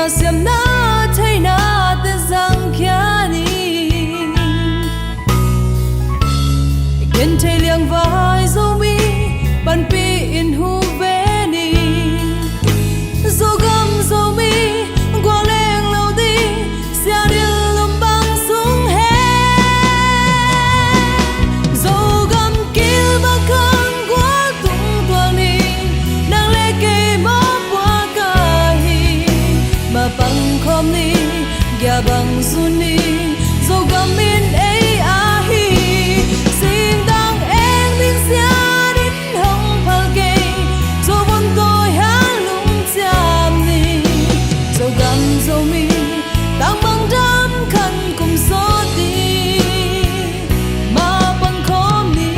na siam na thei na te zang khia ni ken thei liang vai zo mi ban pi in hu ve ni zo gam zo mi qua leng lâu đi sia điêu lum bang sung he zo gam kil ba khang qua tung tuang ni nang le ke mo qua ka hi ma bang khom ni ya bang sun ni zo gam min ei a hi sin dang eng min sia din hong phal ke zo bon tôi ha lung cham ni zo gam zo mi tang bang dam khan kum so ti ma bang khom ni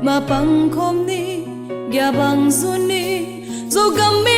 ma bang khom ni ya bang sun ni zo gam mi